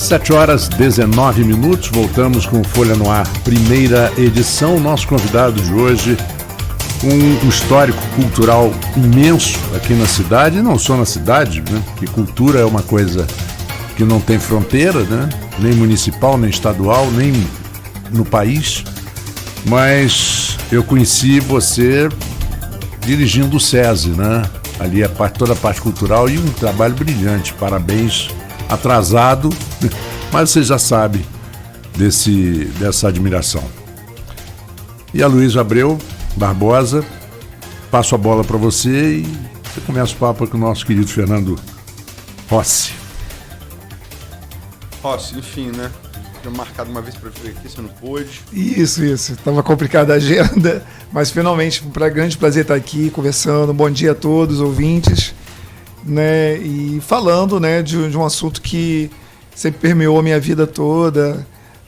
7h19, voltamos com Folha no Ar, primeira edição. Nosso convidado de hoje, um histórico cultural imenso aqui na cidade, não só na cidade, né? Que cultura é uma coisa que não tem fronteira, né? Nem municipal, nem estadual, nem no país. Mas eu conheci você dirigindo o SESI, né? Ali toda a parte cultural e um trabalho brilhante. Parabéns. Atrasado, mas você já sabe dessa admiração. E a Luísa Abreu Barbosa, passo a bola para você e você começa o papo com o nosso querido Fernando Rossi. Rossi, enfim, né? Tinha marcado uma vez para vir aqui, você não pôde. Isso. Estava complicada a agenda, mas finalmente um grande prazer estar aqui conversando. Bom dia a todos, ouvintes. Né, e falando, né, de um assunto que sempre permeou a minha vida toda,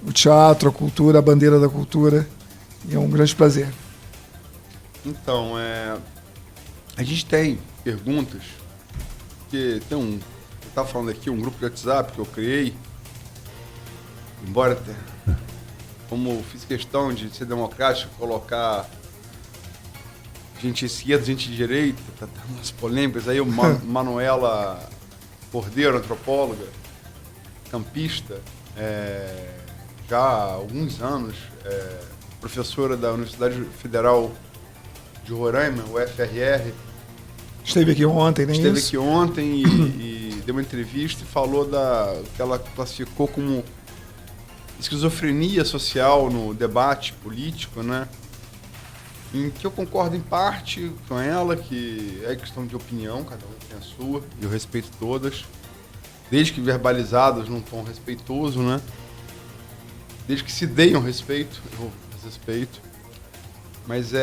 o teatro, a cultura, a bandeira da cultura, e é um grande prazer. Então, a gente tem perguntas, porque tem eu estava falando aqui, um grupo de WhatsApp que eu criei, embora, como fiz questão de ser democrático, colocar gente de esquerda, gente de direita, tá umas polêmicas aí, Manuela Cordeiro, antropóloga, campista, já há alguns anos, professora da Universidade Federal de Roraima, UFRR. Esteve aqui ontem, né? Esteve aqui ontem e deu uma entrevista e falou que ela classificou como esquizofrenia social no debate político, né? Em que eu concordo em parte com ela, que é questão de opinião, cada um tem a sua, e eu respeito todas, desde que verbalizadas num tom respeitoso, né? Desde que se deem um respeito, eu respeito. Mas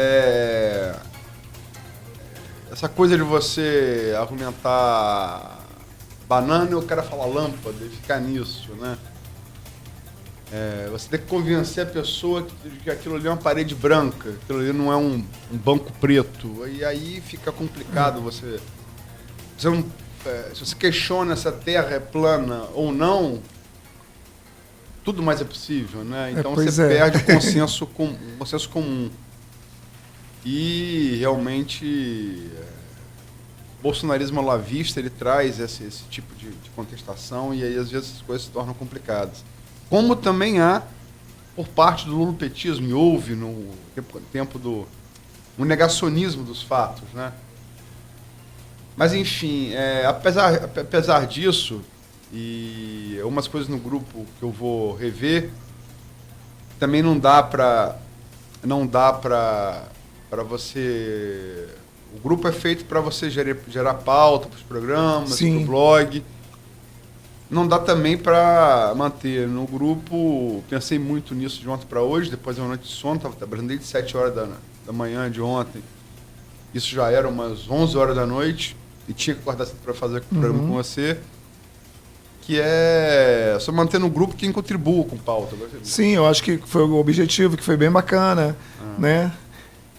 essa coisa de você argumentar banana e o cara falar lâmpada e ficar nisso, né? Você tem que convencer a pessoa que aquilo ali é uma parede branca, aquilo ali não é um banco preto. E aí fica complicado. Você não, se você questiona se a Terra é plana ou não, tudo mais é possível, né? Então você perde o consenso comum. E realmente o bolsonarismo olavista, ele traz esse tipo de contestação e aí às vezes as coisas se tornam complicadas. Como também há, por parte do lulopetismo, e houve no tempo do negacionismo dos fatos, né? Mas, enfim, apesar disso, e algumas coisas no grupo que eu vou rever, também não dá para você... O grupo é feito para você gerar pauta para os programas, para o blog. Não dá também para manter no grupo. Pensei muito nisso de ontem para hoje, depois de uma noite de sono, estava trabalhando desde 7 horas da manhã de ontem. Isso já era umas 11 horas da noite e tinha que acordar cedo para fazer o programa com você. Que é só manter no grupo quem contribua com pauta. Sim, eu acho que foi o objetivo, que foi bem bacana, né?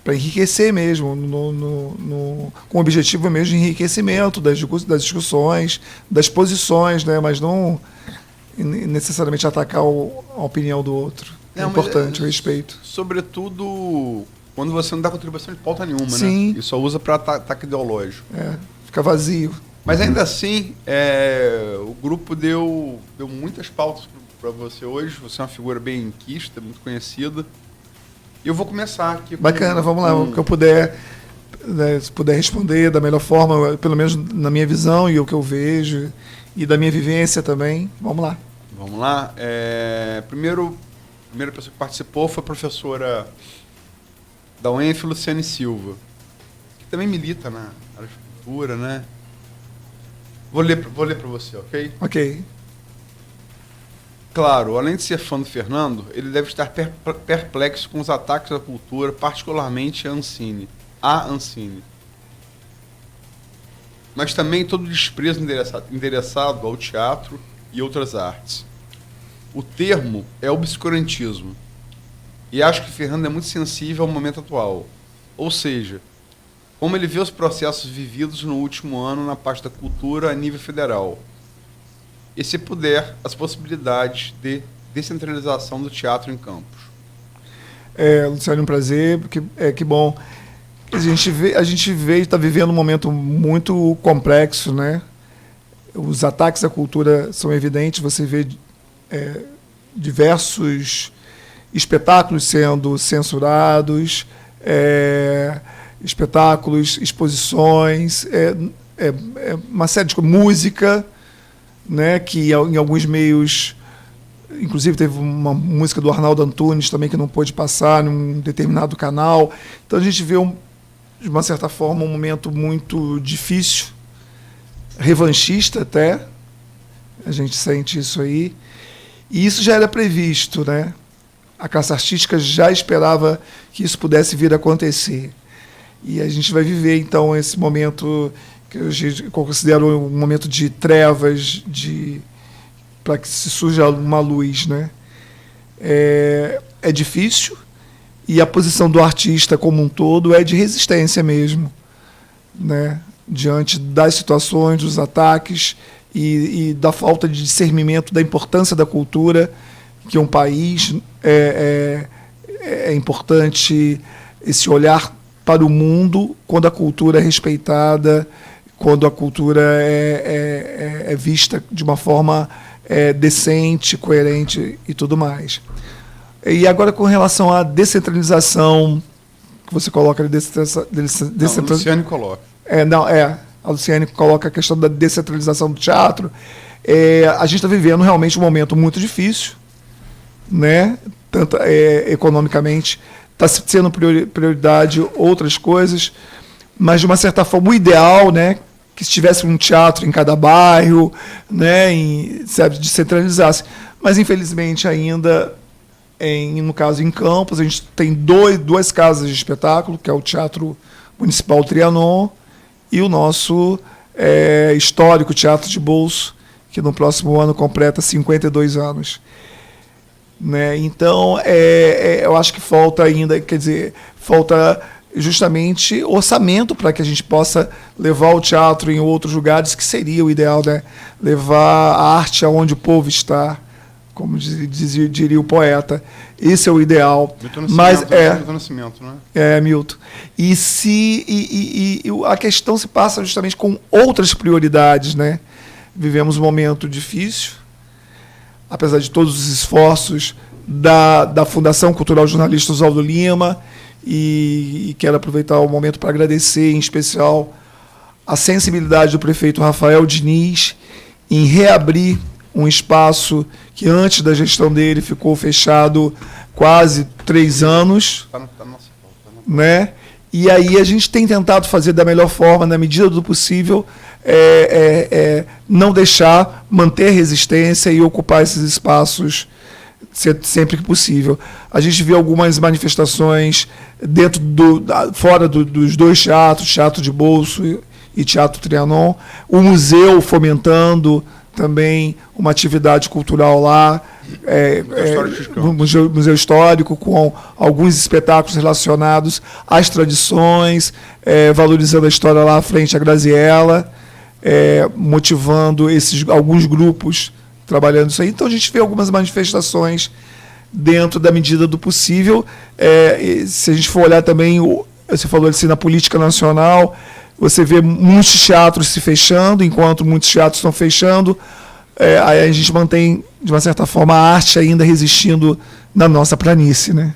Para enriquecer mesmo, com o objetivo mesmo de enriquecimento das discussões, das posições, né? Mas não necessariamente atacar a opinião do outro. É importante o respeito. Sobretudo quando você não dá contribuição de pauta nenhuma, Sim. né? E só usa para ataque ideológico. Fica vazio. Mas ainda assim, o grupo deu muitas pautas para você hoje. Você é uma figura bem inquista, muito conhecida. E eu vou começar aqui. Bacana, vamos lá. O que eu puder, né, se puder responder da melhor forma, pelo menos na minha visão e o que eu vejo, e da minha vivência também. Vamos lá. Vamos lá. A primeira pessoa que participou foi a professora da UENF, Luciane Silva, que também milita na área de cultura, né? Vou ler para você, ok? Ok. Claro, além de ser fã do Fernando, ele deve estar perplexo com os ataques à cultura, particularmente a Ancine. Mas também todo o desprezo endereçado ao teatro e outras artes. O termo é obscurantismo. E acho que Fernando é muito sensível ao momento atual. Ou seja, como ele vê os processos vividos no último ano na parte da cultura a nível federal. E, se puder, as possibilidades de descentralização do teatro em Campos. Luciano, um prazer, que bom. A gente está vivendo um momento muito complexo, né? Os ataques à cultura são evidentes, você vê diversos espetáculos sendo censurados, espetáculos, exposições, uma série de música, né, que em alguns meios, inclusive teve uma música do Arnaldo Antunes também que não pôde passar num determinado canal. Então a gente vê, de uma certa forma, um momento muito difícil, revanchista até, a gente sente isso aí, e isso já era previsto, né? A classe artística já esperava que isso pudesse vir a acontecer. E a gente vai viver, então, esse momento que eu considero um momento de trevas, para que se surja uma luz, né? É difícil, e a posição do artista como um todo é de resistência mesmo, né? Diante das situações, dos ataques e da falta de discernimento da importância da cultura, que um país é importante esse olhar para o mundo quando a cultura é respeitada, quando a cultura é vista de uma forma decente, coerente e tudo mais. E agora, com relação à descentralização, que você coloca... Não, o Luciano coloca. A Luciane coloca a questão da descentralização do teatro. A gente está vivendo realmente um momento muito difícil, né? Tanto economicamente, está sendo prioridade outras coisas, mas de uma certa forma o ideal, né, que se tivesse um teatro em cada bairro, né, sabe, descentralizasse. Mas infelizmente ainda, no caso em Campos, a gente tem duas casas de espetáculo, que é o Teatro Municipal Trianon e o nosso histórico Teatro de Bolso, que no próximo ano completa 52 anos. Né? Então, eu acho que falta ainda, falta justamente orçamento para que a gente possa levar o teatro em outros lugares, que seria o ideal, né? Levar a arte aonde o povo está, como diria o poeta. Esse é o ideal. Milton Nascimento, né? Milton. E a questão se passa justamente com outras prioridades, né? Vivemos um momento difícil, apesar de todos os esforços da Fundação Cultural Jornalista Oswaldo Lima, e quero aproveitar o momento para agradecer, em especial, a sensibilidade do prefeito Rafael Diniz em reabrir um espaço que antes da gestão dele ficou fechado quase 3 anos. Né? E aí a gente tem tentado fazer da melhor forma, na medida do possível, não deixar, manter resistência e ocupar esses espaços sempre que possível. A gente viu algumas manifestações fora dos dois teatros, Teatro de Bolso e Teatro Trianon, o museu fomentando também uma atividade cultural lá, museu histórico, com alguns espetáculos relacionados às tradições, valorizando a história lá à frente, a Graziella, motivando alguns grupos trabalhando isso aí. Então a gente vê algumas manifestações dentro da medida do possível. Se a gente for olhar também, você falou assim, na política nacional, você vê muitos teatros se fechando, enquanto muitos teatros estão fechando, aí a gente mantém, de uma certa forma, a arte ainda resistindo na nossa planície, né?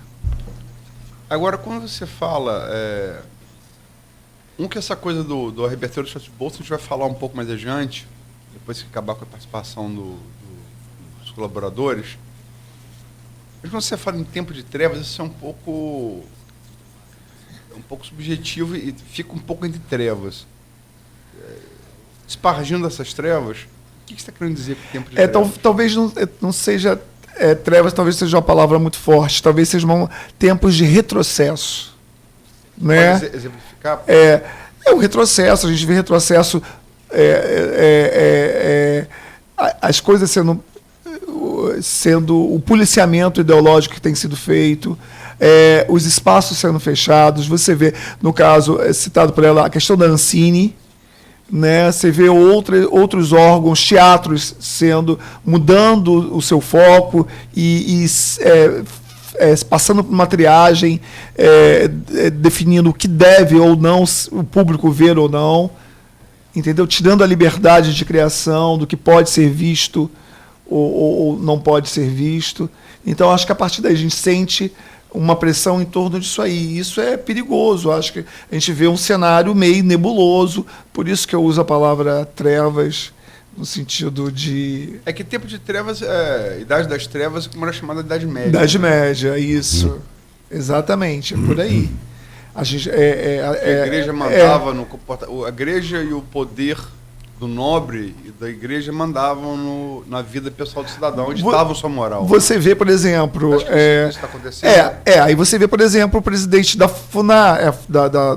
Agora, quando você fala... que essa coisa do repertório do Teatro de Bolso, a gente vai falar um pouco mais adiante, depois que acabar com a participação dos colaboradores. Mas quando você fala em tempo de trevas, isso é um pouco subjetivo e fica um pouco entre trevas. Espargindo essas trevas, o que você está querendo dizer com tempo de trevas? Talvez não seja trevas, talvez seja uma palavra muito forte, talvez sejam tempos de retrocesso. Né? Pode exemplificar? É um retrocesso, a gente vê retrocesso, as coisas sendo o policiamento ideológico que tem sido feito, os espaços sendo fechados. Você vê, no caso citado por ela, a questão da Ancine, né? Você vê outros órgãos, teatros mudando o seu foco e passando por uma triagem, definindo o que deve ou não o público ver ou não, entendeu? Tirando a liberdade de criação do que pode ser visto ou não pode ser visto. Então, acho que a partir daí a gente sente uma pressão em torno disso aí. Isso é perigoso. Acho que a gente vê um cenário meio nebuloso, por isso que eu uso a palavra trevas, no sentido de... É que tempo de trevas, Idade das Trevas, como era chamada Idade Média. Idade Média, isso. Exatamente, é por aí. A gente, a igreja mandava no comportamento... A igreja e o poder do nobre e da igreja mandavam na vida pessoal do cidadão, onde estava a sua moral. Você vê, por exemplo... Acho que isso está acontecendo. Aí você vê, por exemplo, o presidente da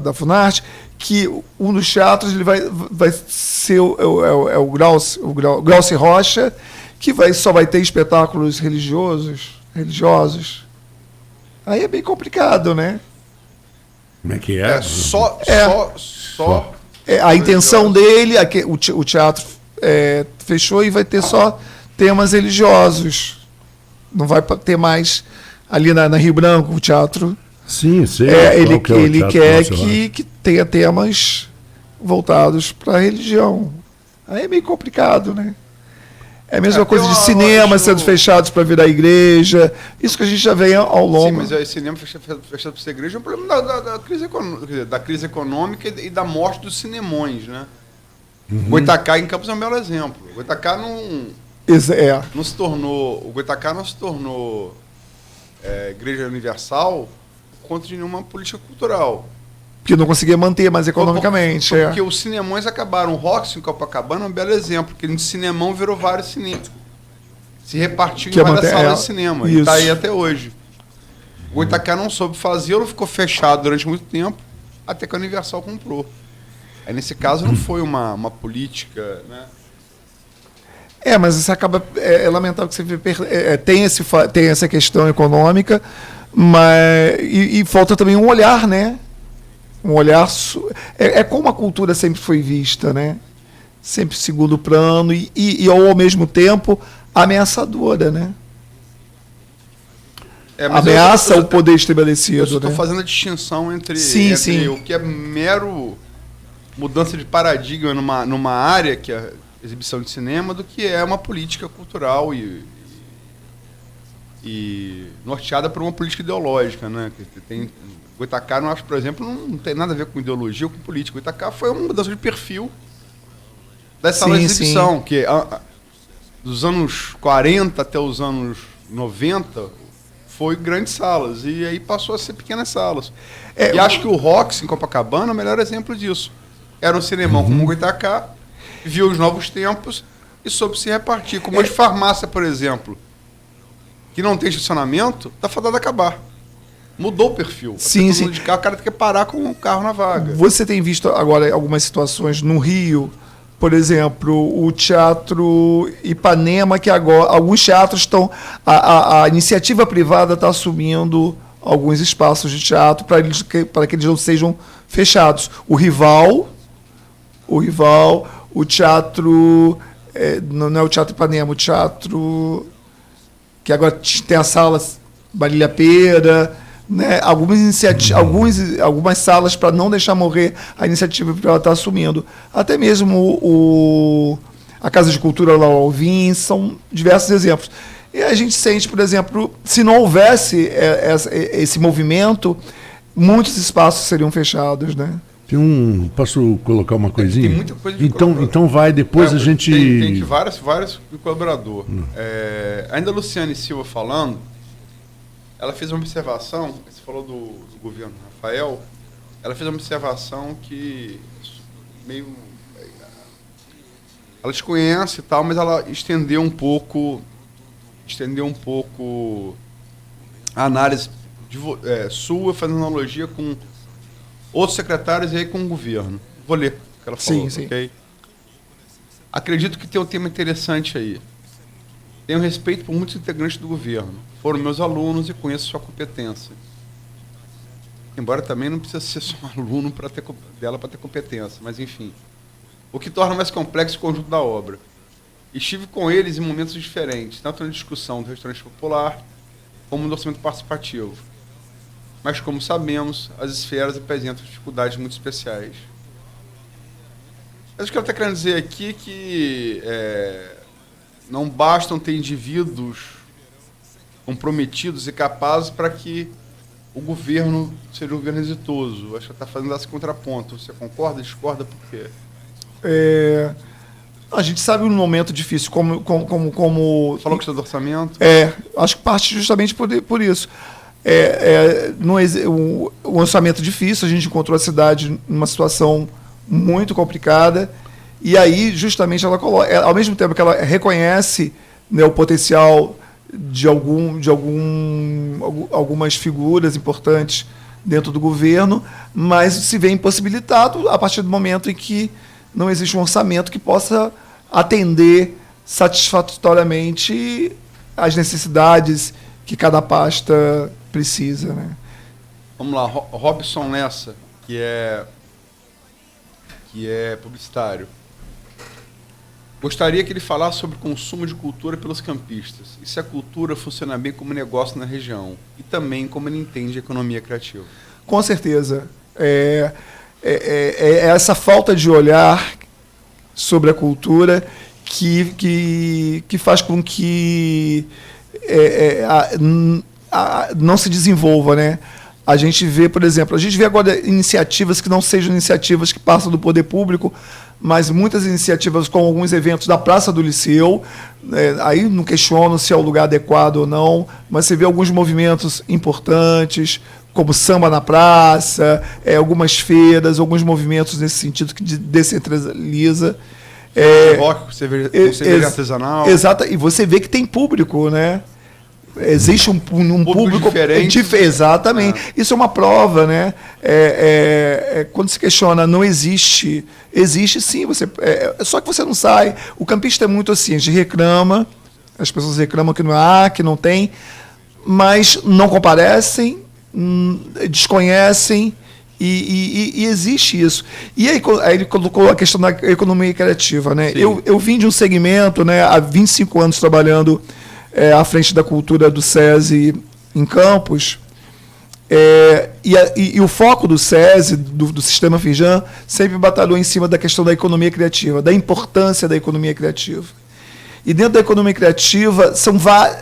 da Funarte, que um dos teatros ele vai ser o Glauci Rocha, que só vai ter espetáculos religiosos. Aí é bem complicado, né? Como é que é? Só. A intenção dele, o teatro fechou e vai ter só temas religiosos. Não vai ter mais ali na Rio Branco o teatro. Sim, sei. Ele quer que tenha temas voltados para a religião. Aí é meio complicado, né? É a mesma coisa de cinema sendo fechados para virar igreja. Isso que a gente já vem ao longo. Sim, mas o cinema fechado para ser igreja é um problema da crise econômica e da morte dos cinemões, né? Uhum. O Goitacá em Campos é um belo exemplo. O Goitacá não se tornou... O Goitacá não se tornou igreja universal por conta de nenhuma política cultural. Que não conseguia manter mais economicamente. Porque os cinemões acabaram. O Roxy em Copacabana é um belo exemplo, porque no cinemão virou vários cinemas. Se repartiu em várias salas de cinema. Isso. E está aí até hoje. O Goitacá não soube fazê-lo, ficou fechado durante muito tempo, até que a Universal comprou. Aí, nesse caso, não foi uma política, né? Mas você acaba... É lamentável que você vê, tem essa questão econômica, mas e falta também um olhar, né? Um olhar... como a cultura sempre foi vista, né? Sempre segundo plano e ao mesmo tempo ameaçadora, né? Ameaça o poder estabelecido. Eu estou fazendo a distinção entre o que é mero mudança de paradigma numa área, que é a exibição de cinema, do que é uma política cultural e norteada por uma política ideológica, né? O Goitacá, eu acho, por exemplo, não tem nada a ver com ideologia ou com política. O Goitacá foi uma mudança de perfil das salas de exibição, que dos anos 40 até os anos 90 foi grandes salas, e aí passou a ser pequenas salas. E acho que o Roxy em Copacabana é o melhor exemplo disso. Era um cinemão como o Goitacá, viu os novos tempos e soube se repartir. Como a de farmácia, por exemplo, que não tem estacionamento, está fadado a acabar. Mudou o perfil. Sim. De carro, o cara tem que parar com o carro na vaga. Você tem visto agora algumas situações no Rio, por exemplo, o Teatro Ipanema, que agora alguns teatros estão... A iniciativa privada está assumindo alguns espaços de teatro para que eles não sejam fechados. O Rival, o Teatro... não é o Teatro Ipanema, o Teatro... que agora tem as salas Marília Pêra... Né, algumas salas para não deixar morrer a iniciativa privada está assumindo. Até mesmo a Casa de Cultura lá ao Alvim, são diversos exemplos. E a gente sente, por exemplo, se não houvesse esse movimento, muitos espaços seriam fechados, né? Posso colocar uma coisinha? Tem muita coisa de então vai, depois a gente... Tem vários colaboradores. Ainda a Luciane Silva falando, ela fez uma observação, você falou do governo Rafael, ela fez uma observação que meio... Ela te conhece e tal, mas ela estendeu um pouco a análise sua, fazendo analogia com outros secretários e aí com o governo. Vou ler o que ela falou, sim. Ok? Acredito que tem um tema interessante aí. Tenho respeito por muitos integrantes do governo. Foram meus alunos e conheço sua competência. Embora também não precisa ser só um aluno dela para ter competência, mas enfim. o que torna mais complexo o conjunto da obra. Estive com eles em momentos diferentes, tanto na discussão do restaurante popular, como no orçamento participativo. Mas, como sabemos, as esferas apresentam dificuldades muito especiais. Mas o que ela está querendo dizer aqui é que não bastam ter indivíduos comprometidos e capazes para que o governo seja um governo exitoso. Acho que ela está fazendo esse contraponto. Você concorda, discorda, por quê? A gente sabe um momento difícil, como Falou que do orçamento? Acho que parte justamente por isso. Um orçamento difícil, a gente encontrou a cidade numa situação muito complicada, e aí justamente ela coloca, ao mesmo tempo que ela reconhece, né, o potencial de algumas figuras importantes dentro do governo, mas se vê impossibilitado a partir do momento em que não existe um orçamento que possa atender satisfatoriamente as necessidades que cada pasta precisa, né? Vamos lá, Robson Lessa, que é publicitário. Gostaria que ele falasse sobre o consumo de cultura pelos campistas e se a cultura funciona bem como negócio na região e também como ele entende a economia criativa. Com certeza. Essa falta de olhar sobre a cultura que faz com que não se desenvolva, né? A gente vê, por exemplo, agora iniciativas que não sejam iniciativas que passam do poder público, mas muitas iniciativas, como alguns eventos da Praça do Liceu, aí não questiono se é o lugar adequado ou não, mas você vê alguns movimentos importantes, como Samba na Praça, algumas feiras, alguns movimentos nesse sentido que descentraliza. Rock, com cerveja artesanal. Exato, e você vê que tem público, né? Existe um público diferente. Exatamente. Isso é uma prova, né? Quando se questiona, não existe. Existe sim, só que você não sai. O campista é muito assim, a gente reclama, as pessoas reclamam que não há, que não tem, mas não comparecem, desconhecem, e existe isso. E aí ele colocou a questão da economia criativa, né? Eu vim de um segmento, né, há 25 anos trabalhando à frente da cultura do SESI em Campos, e o foco do SESI, do Sistema Fijan, sempre batalhou em cima da questão da economia criativa, da importância da economia criativa. E dentro da economia criativa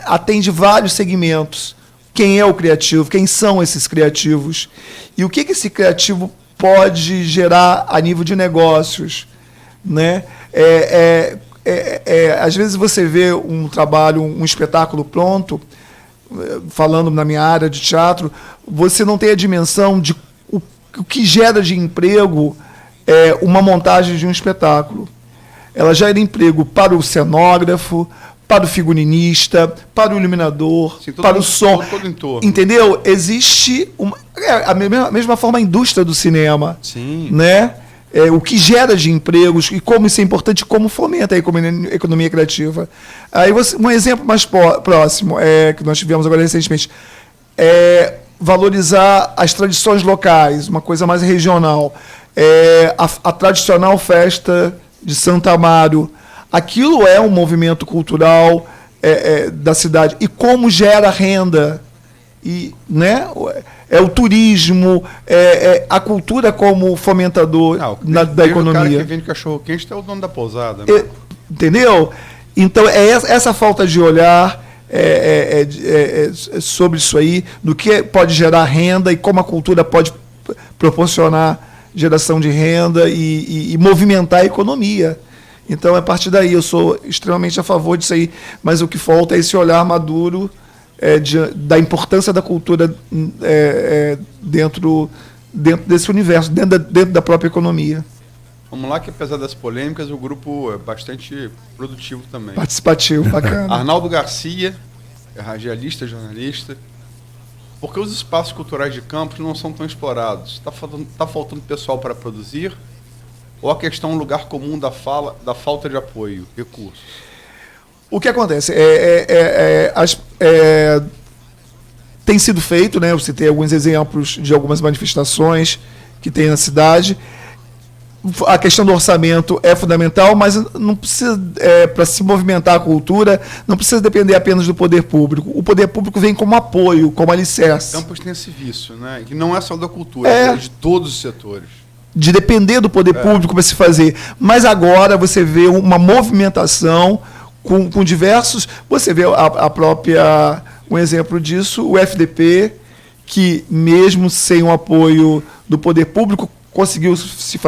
atende vários segmentos. Quem é o criativo? Quem são esses criativos? E o que esse criativo pode gerar a nível de negócios, né? Às vezes você vê um trabalho, um espetáculo pronto, falando na minha área de teatro, você não tem a dimensão de o que gera de emprego uma montagem de um espetáculo. Ela gera emprego para o cenógrafo, para o figurinista, para o iluminador, para o som. Todo entorno. Entendeu? Existe a mesma forma a indústria do cinema. Sim. Né? O que gera de empregos e como isso é importante, como fomenta a economia criativa. Aí um exemplo mais próximo, que nós tivemos agora recentemente, valorizar as tradições locais, uma coisa mais regional. A tradicional festa de Santa Amaro. Aquilo é um movimento cultural da cidade. E como gera renda. E, né? O turismo, a cultura como fomentador da economia. O cara que vende cachorro-quente é o dono da pousada. Né? Entendeu? Então, essa falta de olhar sobre isso aí, do que pode gerar renda e como a cultura pode proporcionar geração de renda e movimentar a economia. Então, a partir daí, eu sou extremamente a favor disso aí, mas o que falta é esse olhar maduro da importância da cultura dentro desse universo, dentro da própria economia. Vamos lá, que apesar das polêmicas, o grupo é bastante produtivo também. Participativo, bacana. Arnaldo Garcia, radialista, jornalista. Por que os espaços culturais de Campos não são tão explorados? Está faltando pessoal para produzir? Ou a questão lugar comum da falta de apoio, recursos? O que acontece? Tem sido feito, né? Eu citei alguns exemplos de algumas manifestações que tem na cidade, a questão do orçamento é fundamental, mas não precisa, para se movimentar a cultura, não precisa depender apenas do poder público. O poder público vem como apoio, como alicerce. Campos tem esse vício, né? Que não é só da cultura, é de todos os setores. De depender do poder público para se fazer. Mas agora você vê uma movimentação com diversos... Você vê a própria... Um exemplo disso, o FDP, que mesmo sem o apoio do poder público, conseguiu se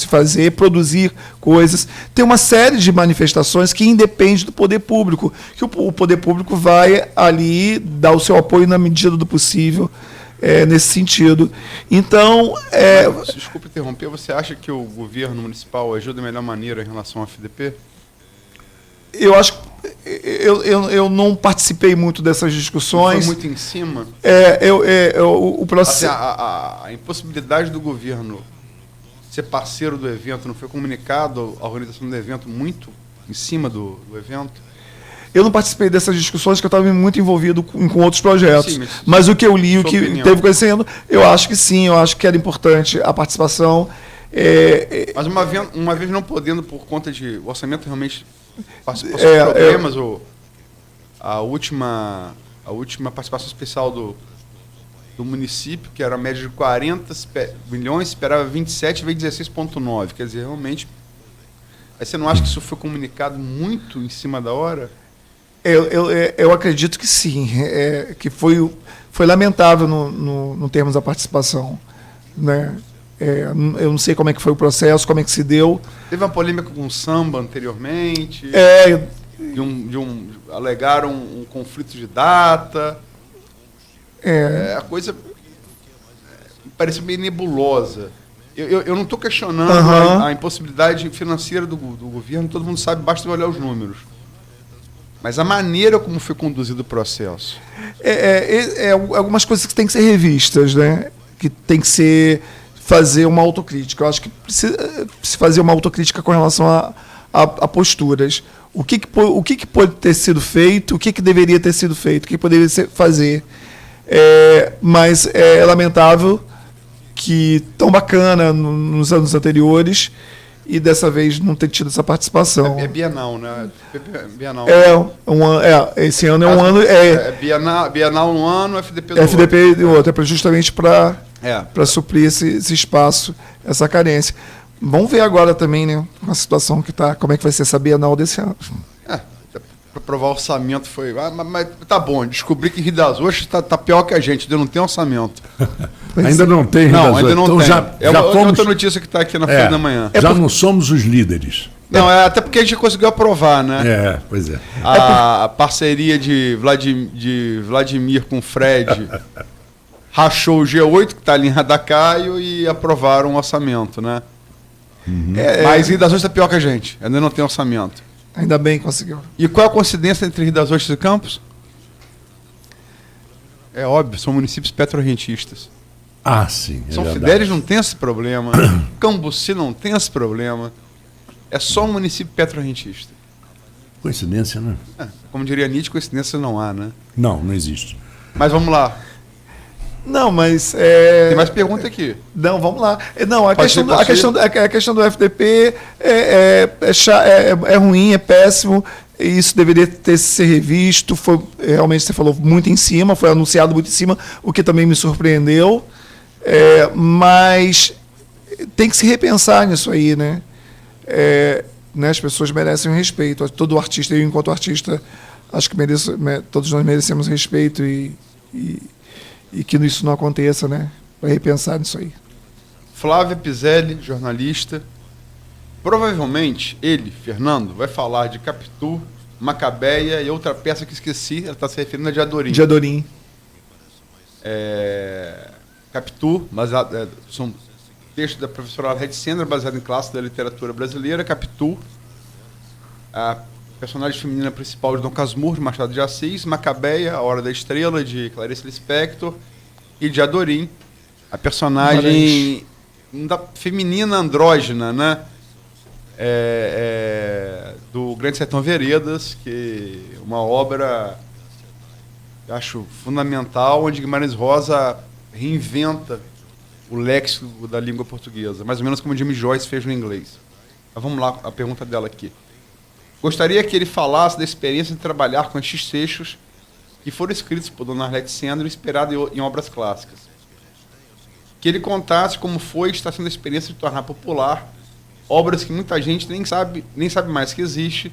fazer, produzir coisas. Tem uma série de manifestações que independe do poder público, que o poder público vai ali dar o seu apoio na medida do possível, nesse sentido. Então... Desculpe interromper, você acha que o governo municipal ajuda da melhor maneira em relação ao FDP? Eu acho que eu não participei muito dessas discussões. Foi muito em cima? O processo... A impossibilidade do governo ser parceiro do evento, não foi comunicado a organização do evento muito em cima do evento? Eu não participei dessas discussões, que eu estava muito envolvido com outros projetos. Sim, mas o que eu li, o que teve conhecendo, eu acho que sim, eu acho que era importante a participação. Mas uma vez não podendo, por conta de o orçamento realmente... Passou problemas, a última participação especial do município, que era a média de 40 milhões, esperava 27, veio 16,9. Quer dizer, realmente... Aí você não acha que isso foi comunicado muito em cima da hora? Eu acredito que sim, que foi lamentável no termos da participação, né? Eu não sei como é que foi o processo, como é que se deu. Teve uma polêmica com o samba anteriormente. Alegaram um conflito de data. A coisa parece meio nebulosa. Eu não estou questionando a impossibilidade financeira do governo, todo mundo sabe, basta olhar os números. Mas a maneira como foi conduzido o processo. Algumas coisas que têm que ser revistas, né? Que tem que fazer uma autocrítica. Eu acho que precisa se fazer uma autocrítica com relação a posturas. O que pode ter sido feito, o que deveria ter sido feito, o que poderia fazer. Mas é lamentável que tão bacana nos anos anteriores e dessa vez não ter tido essa participação. É bienal, né? Bienal. Esse ano é um ano... Bienal um ano, FDP do outro. Justamente para suprir esse espaço, essa carência. Vamos ver agora também, né, a situação que está, como é que vai ser essa Bienal desse ano. Para provar o orçamento foi... mas tá bom, descobri que Rio das Ostras está pior que a gente, ainda não tem orçamento. Ainda não tem Rio das Ostras. Não, ainda não então tem. Já fomos... outra notícia que está aqui na Folha da Manhã. Já não somos os líderes. Não, até porque a gente conseguiu aprovar, né? Pois é. A parceria de Vladimir com Fred rachou o G8, que está ali em Radacaio, e aprovaram o orçamento, né? Mas Rio das Ostras está pior que a gente, ainda não tem orçamento. Ainda bem que conseguiu. E qual é a coincidência entre Rio das Ostras e Campos? É óbvio, são municípios petrorrentistas. Sim. São Fidélis não tem esse problema. Cambuci não tem esse problema. É só um município petrorrentista. Coincidência, né? Como diria Nietzsche, coincidência não há, né? Não existe. Mas vamos lá. Não, mas... Tem mais pergunta aqui. Não, vamos lá. Não, a questão do FDP é ruim, é péssimo. Isso deveria ter ser revisto. Foi, realmente, você falou muito em cima, foi anunciado muito em cima, o que também me surpreendeu. Mas tem que se repensar nisso aí, né? As pessoas merecem um respeito. Todo artista, eu enquanto artista, acho que todos nós merecemos respeito e que isso não aconteça, né? Para repensar nisso aí. Flávia Pizelli, jornalista. Provavelmente ele, Fernando, vai falar de Capitu, Macabeia e outra peça que esqueci, ela está se referindo a Diadorim. Capitu, são textos da professora Red Sendra, baseado em clássicos da literatura brasileira. Capitu, a personagem feminina principal de Dom Casmurro, de Machado de Assis. Macabeia, A Hora da Estrela, de Clarice Lispector. E Diadorim, a personagem feminina andrógena, né? Do Grande Sertão Veredas, que é uma obra, eu acho, fundamental, onde Guimarães Rosa reinventa o léxico da língua portuguesa, mais ou menos como o Jimmy Joyce fez no inglês. Mas vamos lá, a pergunta dela aqui. Gostaria que ele falasse da experiência de trabalhar com estes textos que foram escritos por Dona Arlete Sandro, inspirado em obras clássicas. Que ele contasse como foi e está sendo a experiência de tornar popular obras que muita gente nem sabe mais que existe,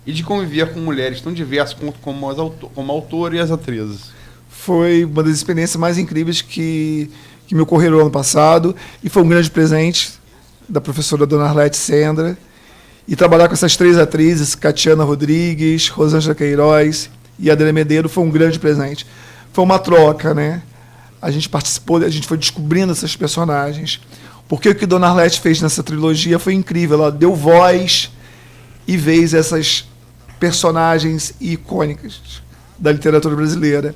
e de conviver com mulheres tão diversas como a autora e as atrizes. Foi uma das experiências mais incríveis que me ocorreram no ano passado, e foi um grande presente da professora Dona Arlete Sandra. E trabalhar com essas 3 atrizes, Catiana Rodrigues, Rosângela Queiroz e Adriana Medeiro, foi um grande presente. Foi uma troca, né? A gente participou, a gente foi descobrindo essas personagens. Porque o que Dona Arlete fez nessa trilogia foi incrível. Ela deu voz e vez a essas personagens icônicas da literatura brasileira.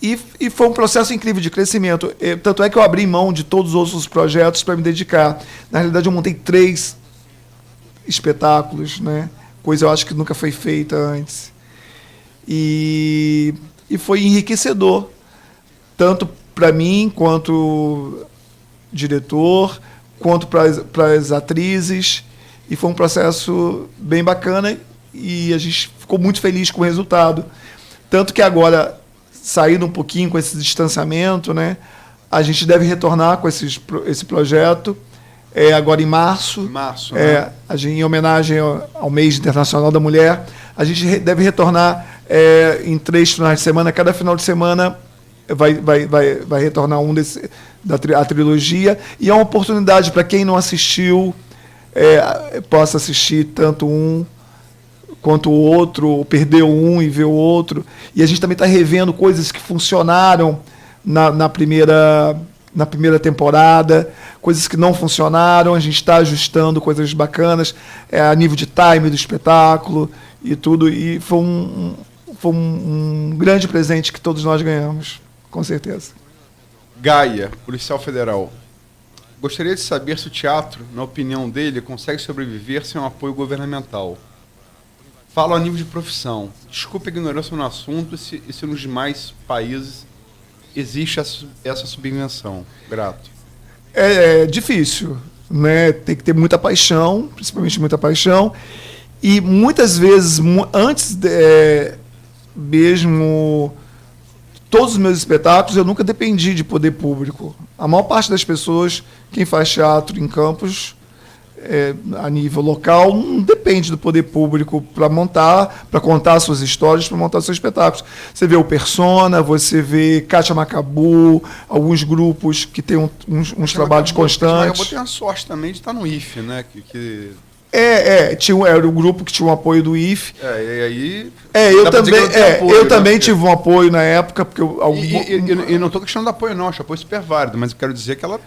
E foi um processo incrível de crescimento. Tanto é que eu abri mão de todos os outros projetos para me dedicar. Na realidade, eu montei 3 espetáculos, né? Coisa eu acho que nunca foi feita antes. E foi enriquecedor, tanto para mim, quanto diretor, quanto para as atrizes. E foi um processo bem bacana e a gente ficou muito feliz com o resultado. Tanto que agora, saindo um pouquinho com esse distanciamento, né, a gente deve retornar com esse projeto agora em março. Né? Em homenagem ao Mês Internacional da Mulher. A gente deve retornar em 3 finais de semana. Cada final de semana vai retornar a trilogia. E é uma oportunidade para quem não assistiu, possa assistir tanto um quanto o outro, ou perdeu um e ver o outro. E a gente também está revendo coisas que funcionaram na primeira temporada, coisas que não funcionaram, a gente está ajustando coisas bacanas, a nível de time do espetáculo e tudo, e foi um grande presente que todos nós ganhamos, com certeza. Gaia, policial federal. Gostaria de saber se o teatro, na opinião dele, consegue sobreviver sem um apoio governamental. Falo a nível de profissão. Desculpe a ignorância no assunto e se nos demais países existe essa subvenção. Grato. É difícil, né? Tem que ter muita paixão, principalmente muita paixão. E muitas vezes, antes mesmo todos os meus espetáculos, eu nunca dependi de poder público. A maior parte das pessoas, quem faz teatro em Campos, a nível local, não depende do poder público para contar suas histórias, para montar seus espetáculos. Você vê o Persona, você vê Kátia Macabu, alguns grupos que têm uns trabalhos constantes. Eu tenho a sorte também de estar no IFE, né? Era um grupo que tinha um apoio do IFE. E aí... eu também tive um apoio na época. Porque e não estou questionando apoio, não. Acho apoio super válido, mas eu quero dizer que ela...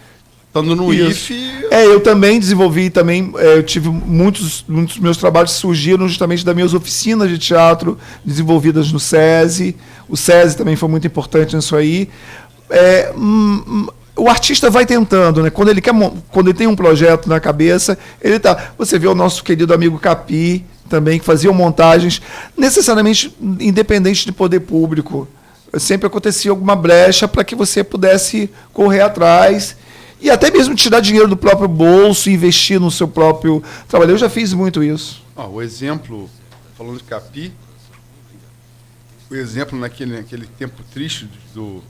Estando no IFE... eu também desenvolvi, eu tive muitos meus trabalhos surgiram justamente das minhas oficinas de teatro desenvolvidas no SESI. O SESI também foi muito importante nisso aí. O artista vai tentando, né? Quando ele tem um projeto na cabeça, ele tá. Você vê o nosso querido amigo Capi também, que fazia montagens, necessariamente independente de poder público. Sempre acontecia alguma brecha para que você pudesse correr atrás. E até mesmo tirar dinheiro do próprio bolso e investir no seu próprio trabalho. Eu já fiz muito isso. O exemplo, falando de Capi, o exemplo naquele tempo triste do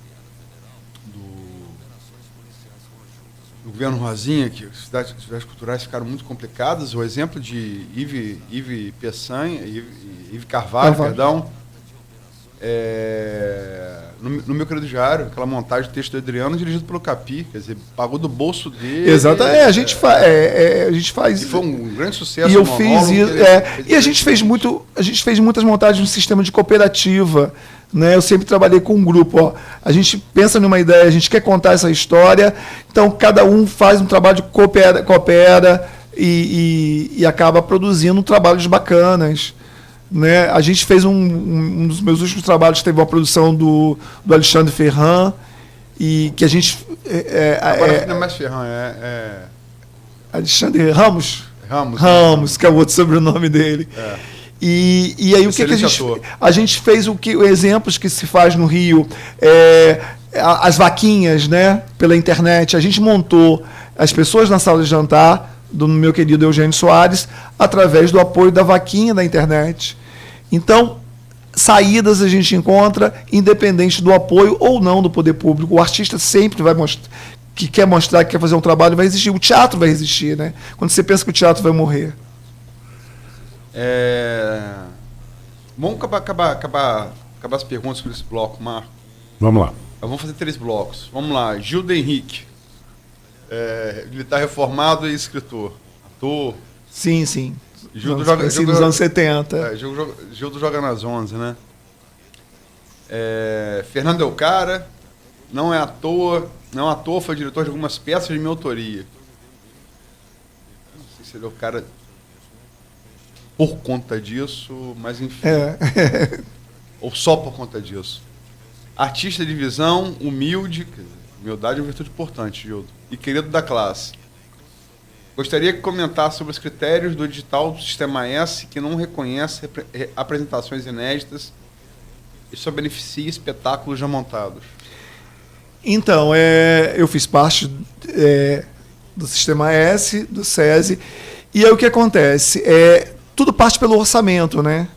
governo Rosinha, que as cidades culturais ficaram muito complicadas, o exemplo de Yves Peçanha, Yves Carvalho, perdão, no meu querido diário, aquela montagem de texto do Adriano, dirigido pelo Capi, quer dizer, pagou do bolso dele. Exato, a gente faz. E foi um grande sucesso. E eu fiz isso. E a gente fez muitas montagens no sistema de cooperativa. Né? Eu sempre trabalhei com um grupo. A gente pensa numa ideia, a gente quer contar essa história, então cada um faz um trabalho, coopera e acaba produzindo trabalhos bacanas. Né? A gente fez um dos meus últimos trabalhos, teve uma produção do Alexandre Ferran, e que a gente... Agora não é mais Ferran, Alexandre Ramos, que é o outro sobrenome dele. E aí o que a gente fez? Exemplos que se faz no Rio, as vaquinhas, né, pela internet. A gente montou as pessoas na sala de jantar do meu querido Eugênio Soares através do apoio da vaquinha da internet. Então, saídas a gente encontra independente do apoio ou não do poder público. O artista sempre vai mostrar que quer mostrar, que quer fazer um trabalho, vai existir. O teatro vai existir, né? Quando você pensa que o teatro vai morrer. Vamos acabar as perguntas por esse bloco, Marco. Vamos lá. Vamos fazer 3 blocos. Vamos lá. Gildo Henrique. Militar reformado e escritor. Ator. Sim, sim. Gildo nos anos 70. Gildo joga nas 11, né? Fernando Elcara. Não é à toa, foi diretor de algumas peças de minha autoria. Não sei se ele é o cara por conta disso, mas enfim. Ou só por conta disso. Artista de visão, humilde, humildade é uma virtude importante, Gildo, e querido da classe. Gostaria que comentasse sobre os critérios do edital do Sistema S que não reconhece apresentações inéditas e só beneficia espetáculos já montados. Então, eu fiz parte do Sistema S, do SESI, e aí o que acontece? Tudo parte pelo orçamento, né?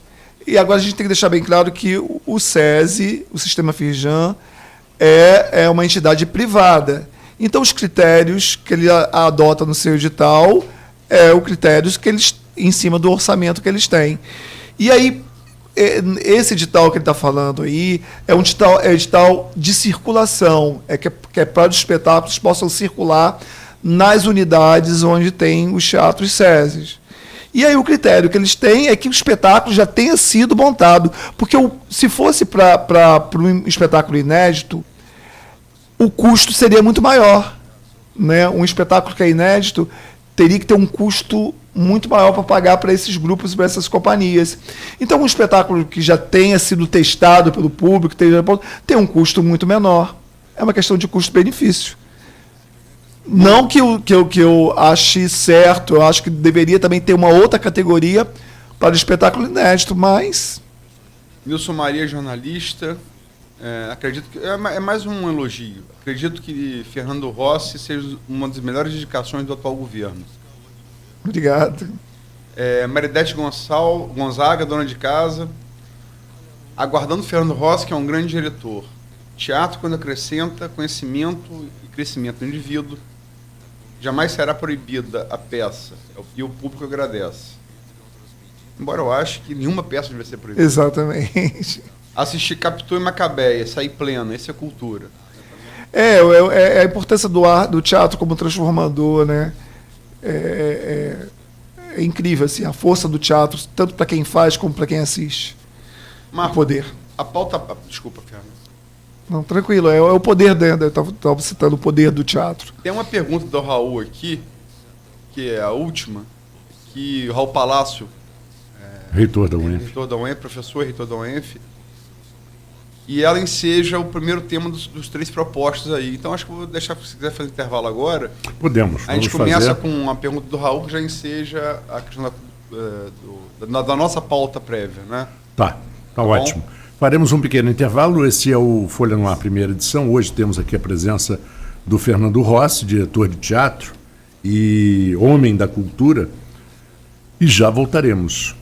E agora a gente tem que deixar bem claro que o SESI, o Sistema Firjan, é uma entidade privada. Então, os critérios que ele adota no seu edital os critérios que eles, em cima do orçamento que eles têm. E aí, esse edital que ele está falando aí é um edital de circulação, que é para os espetáculos possam circular nas unidades onde tem os teatros SESI. E aí o critério que eles têm é que o espetáculo já tenha sido montado, porque se fosse para um espetáculo inédito, o custo seria muito maior, né? Um espetáculo que é inédito teria que ter um custo muito maior para pagar para esses grupos e para essas companhias. Então, um espetáculo que já tenha sido testado pelo público tem um custo muito menor. É uma questão de custo-benefício. Não que eu ache certo, eu acho que deveria também ter uma outra categoria para o espetáculo inédito, mas... Nilson Maria, jornalista, acredito que... É mais um elogio. Acredito que Fernando Rossi seja uma das melhores indicações do atual governo. Obrigado. Maridete Gonzaga, dona de casa, aguardando Fernando Rossi, que é um grande diretor. Teatro, quando acrescenta conhecimento e crescimento do indivíduo, jamais será proibida a peça, e o público agradece. Embora eu ache que nenhuma peça deve ser proibida. Exatamente. Assistir Capitu e Macabeia, sair pleno, isso é cultura. A importância do teatro como transformador, né? É incrível, assim, a força do teatro, tanto para quem faz como para quem assiste. Marco, o poder. A pauta... Desculpa, Fernando. Não, tranquilo, é o poder dentro. Eu estava citando o poder do teatro. Tem uma pergunta do Raul aqui, que é a última, que o Raul Palácio, reitor da UENF, professor reitor da UENF, e ela enseja o primeiro tema dos 3 propostos aí. Então acho que vou deixar, se quiser fazer intervalo agora. Podemos. A gente começa com uma pergunta do Raul, que já enseja a questão da nossa pauta prévia, né? Tá ótimo. Faremos um pequeno intervalo. Esse é o Folha no Ar, primeira edição. Hoje temos aqui a presença do Fernando Rossi, diretor de teatro e homem da cultura. E já voltaremos.